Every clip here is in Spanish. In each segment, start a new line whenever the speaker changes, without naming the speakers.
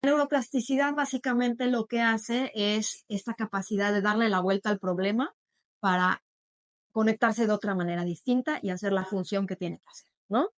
La neuroplasticidad básicamente lo que hace es esta capacidad de darle la vuelta al problema para conectarse de otra manera distinta y hacer la función que tiene que hacer, ¿no?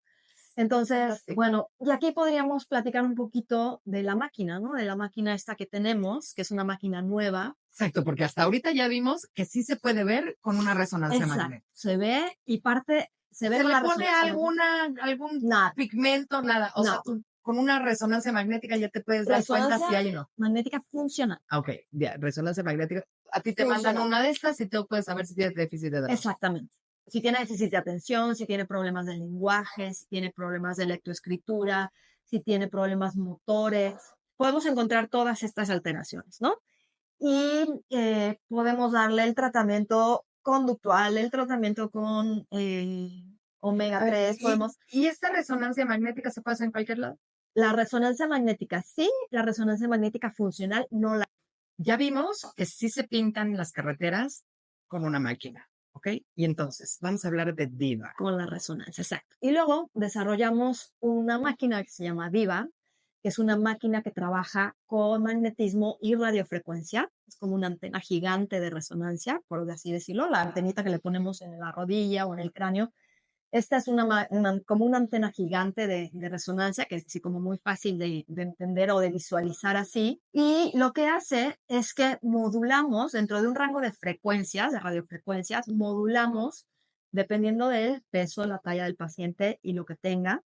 Entonces, bueno, y aquí podríamos platicar un poquito de la máquina, ¿no? De la máquina esta que tenemos, que es una máquina nueva.
Exacto, porque hasta ahorita ya vimos que sí se puede ver con una resonancia
Exacto,
magnética.
se ve y parte, se ve
¿Se
con
le
la
pone
resonancia magnética.
algún
Nada,
pigmento? Nada. O sea,
no.
tú con una resonancia magnética ya te puedes dar cuenta si
Resonancia
hay o no.
magnética funcional.
Ah, ok, ya, resonancia magnética. A ti te mandan
Funcional.
una de estas y tú puedes saber si tienes déficit de atención.
Exactamente. Si tiene déficit de atención, si tiene problemas de lenguaje, si tiene problemas de lectoescritura, si tiene problemas motores, podemos encontrar todas estas alteraciones, ¿no? Y podemos darle el tratamiento conductual, el tratamiento con omega
A ver,
3, podemos...
¿y esta resonancia magnética se pasa en cualquier lado?
La resonancia magnética sí, la resonancia magnética funcional no la...
Ya vimos que sí se pintan las carreteras con una máquina, ¿ok? Y entonces, vamos a hablar de Diva.
Con la resonancia, exacto. Y luego desarrollamos una máquina que se llama Viva, que es una máquina que trabaja con magnetismo y radiofrecuencia. Es como una antena gigante de resonancia, por así decirlo, la antenita que le ponemos en la rodilla o en el cráneo. Esta es como una antena gigante de resonancia, que es así como muy fácil de entender o de visualizar así. Y lo que hace es que modulamos dentro de un rango de frecuencias, de radiofrecuencias, modulamos dependiendo del peso, la talla del paciente y lo que tenga.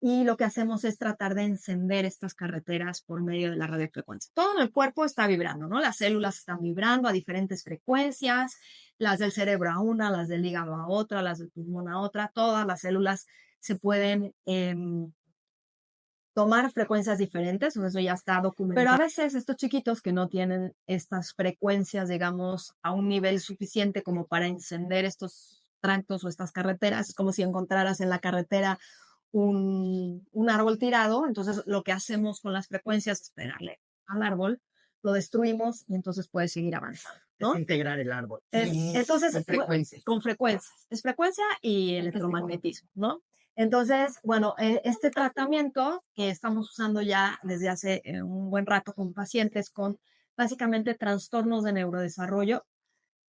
Y lo que hacemos es tratar de encender estas carreteras por medio de la radiofrecuencia. Todo en el cuerpo está vibrando, ¿no? Las células están vibrando a diferentes frecuencias, las del cerebro a una, las del hígado a otra, las del pulmón a otra. Todas las células se pueden tomar frecuencias diferentes, eso ya está documentado. Pero a veces estos chiquitos que no tienen estas frecuencias, digamos, a un nivel suficiente como para encender estos tractos o estas carreteras, es como si encontraras en la carretera un árbol tirado, entonces lo que hacemos con las frecuencias es pegarle al árbol, lo destruimos y entonces puede seguir avanzando, ¿no?
Desintegrar el árbol.
Entonces,
Con frecuencias.
con frecuencias, es frecuencia y electromagnetismo, ¿no? Entonces, bueno, este tratamiento que estamos usando ya desde hace un buen rato con pacientes con básicamente trastornos de neurodesarrollo,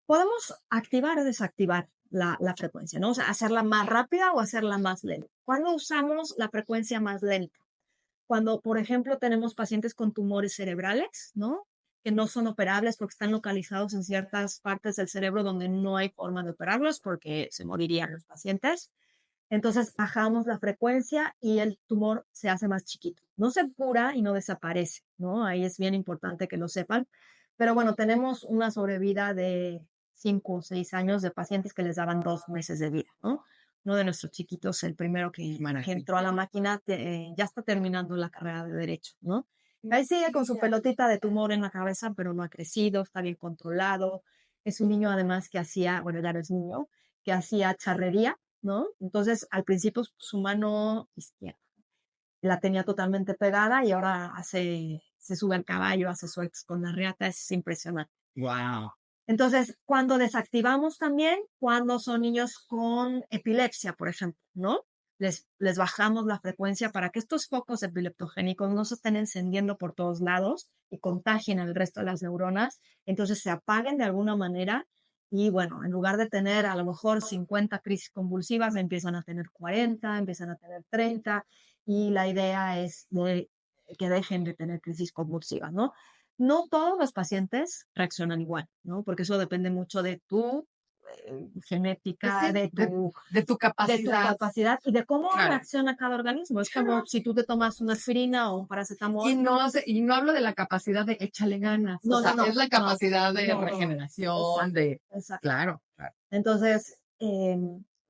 podemos activar o desactivar la frecuencia, ¿no? O sea, hacerla más rápida o hacerla más lenta. ¿Cuándo usamos la frecuencia más lenta? Cuando, por ejemplo, tenemos pacientes con tumores cerebrales, ¿no? Que no son operables porque están localizados en ciertas partes del cerebro donde no hay forma de operarlos porque se morirían los pacientes. Entonces bajamos la frecuencia y el tumor se hace más chiquito. No se cura y no desaparece, ¿no? Ahí es bien importante que lo sepan. Pero bueno, tenemos una sobrevida de 5 o 6 años de pacientes que les daban 2 meses de vida, ¿no? Uno de nuestros chiquitos, el primero que entró a la máquina, ya está terminando la carrera de derecho, ¿no? Ahí sigue con su pelotita de tumor en la cabeza, pero no ha crecido, está bien controlado. Es un niño además que hacía, bueno, ya no es niño, que hacía charrería, ¿no? Entonces, al principio su mano izquierda la tenía totalmente pegada y ahora se sube al caballo, hace sueltos con la riata, es impresionante.
Wow.
Entonces, cuando desactivamos también, cuando son niños con epilepsia, por ejemplo, ¿no? Les bajamos la frecuencia para que estos focos epileptogénicos no se estén encendiendo por todos lados y contagien al resto de las neuronas, entonces se apaguen de alguna manera y bueno, en lugar de tener a lo mejor 50 crisis convulsivas, empiezan a tener 40, empiezan a tener 30 y la idea es que dejen de tener crisis convulsivas, ¿no? No todos los pacientes reaccionan igual, ¿no? Porque eso depende mucho de tu genética,
Sí,
de tu
de tu capacidad.
capacidad y de cómo
Claro.
reacciona cada organismo. Es como si tú te tomas una aspirina o un paracetamol.
Y no hablo de la capacidad de échale ganas.
No,
O sea,
no, no,
es la capacidad de
no,
regeneración,
exacto,
de.
exacto.
Claro, claro.
Entonces,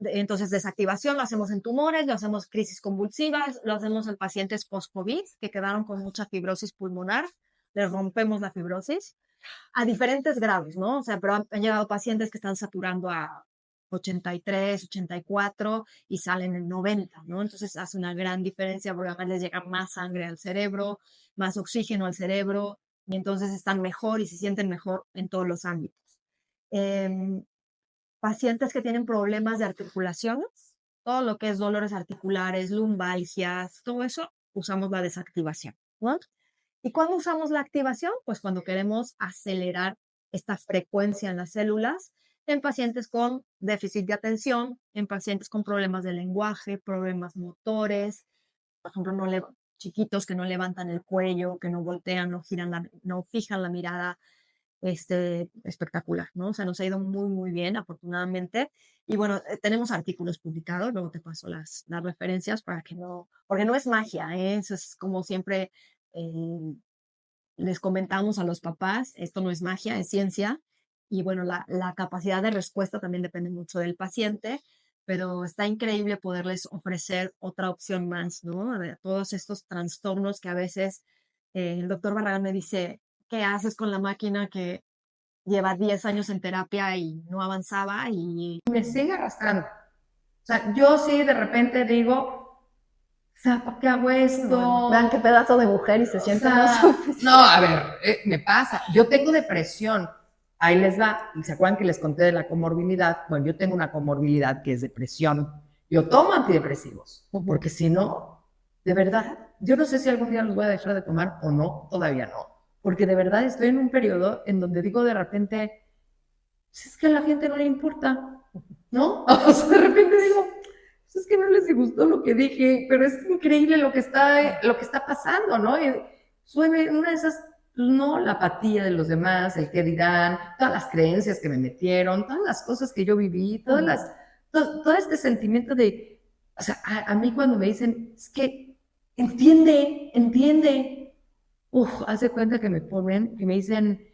entonces, desactivación lo hacemos en tumores, lo hacemos crisis convulsivas, lo hacemos en pacientes post-COVID que quedaron con mucha fibrosis pulmonar, les rompemos la fibrosis a diferentes grados, ¿no? O sea, pero han llegado pacientes que están saturando a 83, 84 y salen en 90, ¿no? Entonces hace una gran diferencia porque además les llega más sangre al cerebro, más oxígeno al cerebro y entonces están mejor y se sienten mejor en todos los ámbitos. Eh, Pacientes que tienen problemas de articulaciones, todo lo que es dolores articulares, lumbalgias, todo eso, usamos la desactivación, ¿no? ¿Y cuándo usamos la activación? Pues cuando queremos acelerar esta frecuencia en las células en pacientes con déficit de atención, en pacientes con problemas de lenguaje, problemas motores, por ejemplo, chiquitos que no levantan el cuello, que no voltean, no fijan la mirada, espectacular, ¿no? O sea, nos ha ido muy, muy bien, afortunadamente. Y bueno, tenemos artículos publicados, luego te paso las referencias para que no, porque no es magia, ¿eh? Eso es como siempre eh, les comentamos a los papás, esto no es magia, es ciencia. Y bueno, la capacidad de respuesta también depende mucho del paciente, pero está increíble poderles ofrecer otra opción más, ¿no? De todos estos trastornos que a veces el doctor Barragán me dice, ¿qué haces con la máquina que lleva 10 años en terapia y no avanzaba? Y
Me sigue arrastrando. O sea, yo sí de repente digo, o sea, ¿para qué hago esto?
vean qué pedazo de mujer y se
O
siente
sea,
más suficiente.
no, a ver, me pasa. Yo tengo depresión. Ahí les va. ¿Se acuerdan que les conté de la comorbilidad? Bueno, yo tengo una comorbilidad que es depresión. Yo tomo antidepresivos, porque si no, de verdad, yo no sé si algún día los voy a dejar de tomar o no, todavía no. Porque de verdad estoy en un periodo en donde digo de repente, pues es que a la gente no le importa, ¿no? O sea, de repente digo, pues es que no les gustó lo que dije, pero es increíble lo que está pasando, ¿no? Y suene una de esas, no, la apatía de los demás, el qué dirán, todas las creencias que me metieron, todas las cosas que yo viví, todo este sentimiento de, o sea, a mí cuando me dicen, es que entiende, hace cuenta que me ponen, que me dicen,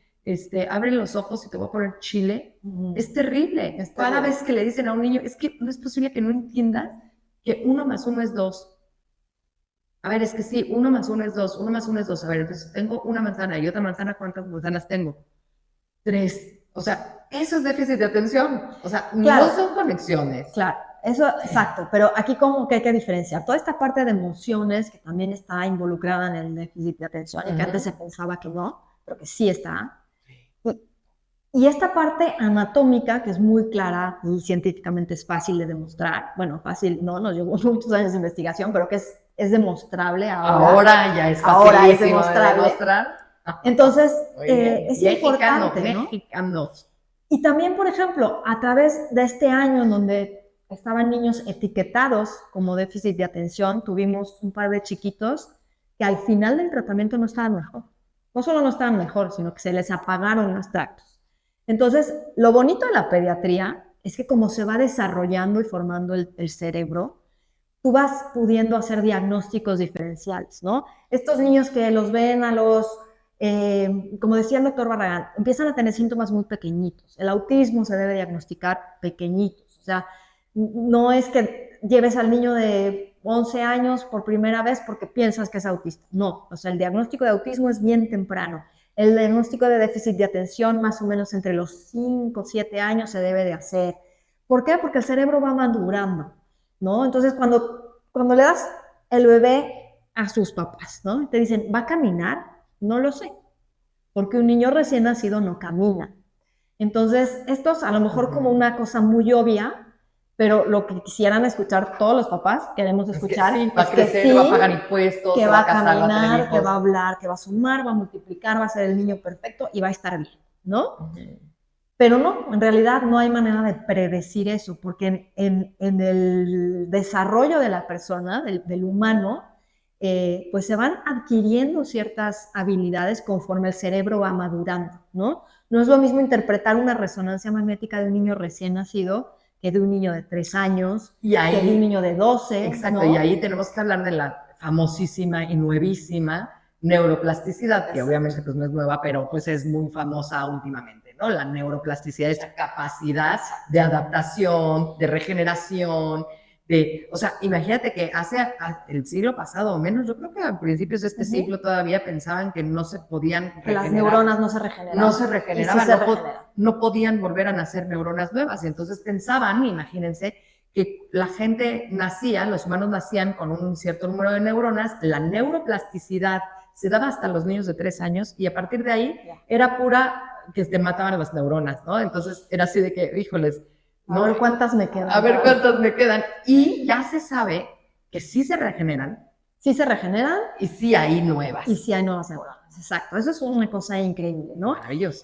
abre los ojos y te voy a poner chile. Es terrible. Cada vez que le dicen a un niño, es que no es posible que no entiendas que 1 más 1 es 2. A ver, es que sí, 1 más 1 es 2, 1 más 1 es 2. A ver, entonces tengo una manzana y otra manzana, ¿cuántas manzanas tengo? 3. O sea, eso es déficit de atención. O sea,
Claro.
no son conexiones.
Claro, eso, exacto, pero aquí como que hay que diferenciar toda esta parte de emociones que también está involucrada en el déficit de atención y que antes se pensaba que no, pero que sí está. Y esta parte anatómica, que es muy clara y científicamente es fácil de demostrar, bueno, fácil, no, nos llevó muchos años de investigación, pero que es demostrable ahora.
Ahora ya es
ahora es
facilísimo de
demostrable.
demostrar.
Entonces, es
Mexicano,
importante, ¿no?
mexicanos.
Y también, por ejemplo, a través de este año en donde estaban niños etiquetados como déficit de atención, tuvimos un par de chiquitos que al final del tratamiento no estaban mejor. No solo no estaban mejor, sino que se les apagaron los tractos. Entonces, lo bonito de la pediatría es que como se va desarrollando y formando el cerebro, tú vas pudiendo hacer diagnósticos diferenciales, ¿no? Estos niños que los ven a los como decía el doctor Barragán, empiezan a tener síntomas muy pequeñitos. El autismo se debe diagnosticar pequeñitos. O sea, no es que lleves al niño de 11 años por primera vez porque piensas que es autista. No, o sea, el diagnóstico de autismo es bien temprano. El diagnóstico de déficit de atención más o menos entre los 5 o 7 años se debe de hacer. ¿Por qué? Porque el cerebro va madurando, ¿no? Entonces, cuando le das el bebé a sus papás, ¿no? Te dicen, ¿va a caminar? No lo sé, porque un niño recién nacido no camina. Entonces, esto es a lo mejor como una cosa muy obvia, pero lo que quisieran escuchar todos los papás, queremos escuchar,
es que sí, va a crecer, va a pagar impuestos,
que
se
va a
casar,
caminar, que va a hablar, que va a sumar, va a multiplicar, va a ser el niño perfecto y va a estar bien, ¿no? Pero no, en realidad no hay manera de predecir eso, porque en el desarrollo de la persona, del humano, pues se van adquiriendo ciertas habilidades conforme el cerebro va madurando, ¿no? No es lo mismo interpretar una resonancia magnética de un niño recién nacido que de un niño de 3 años, que de un niño de 12.
Exacto,
¿no?
Y ahí tenemos que hablar de la famosísima y nuevísima neuroplasticidad, que obviamente pues no es nueva, pero pues es muy famosa últimamente, ¿no? La neuroplasticidad, esta capacidad de adaptación, de regeneración, o sea, imagínate que hace el siglo pasado o menos, yo creo que a principios de este siglo todavía pensaban que no se podían regenerar.
Que las neuronas no se regeneraban.
No se regeneraban,
sí
no podían volver a nacer neuronas nuevas. Y entonces pensaban, imagínense, que la gente nacía, los humanos nacían con un cierto número de neuronas, la neuroplasticidad se daba hasta los niños de 3 años y a partir de ahí era pura que te mataban las neuronas, ¿no? Entonces era así de que, híjoles,
¿no? A ver cuántas me quedan.
A ver cuántas me quedan. Y ya se sabe que sí se regeneran,
sí se regeneran
y sí hay nuevas.
y sí hay nuevas neuronas. Exacto, eso es una cosa increíble, ¿no?
Maravilloso.